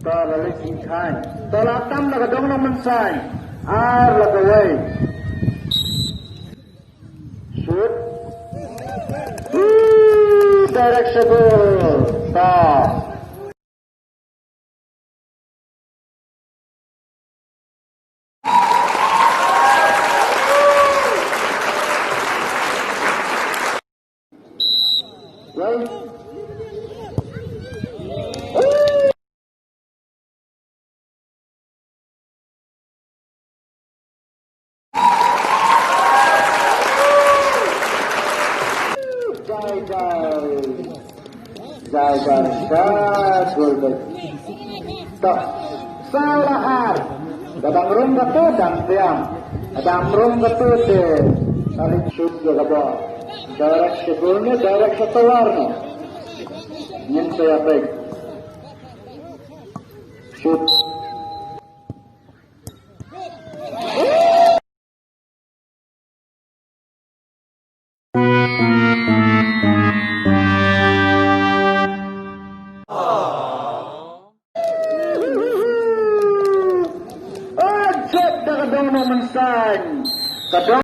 Tolak ikan, tolak tam laga dong nong mensai, laga way. Shoot, direction goal, stop. Well. Jai, golden. Tak, salah. Kadang rum kata dan tiang. Kadang rum kata te. Tarik shoot juga bah. Direct sebelumnya, direct setelarnya. Yang saya baik. Shoot. Cek dah kadang no mensan. Kadang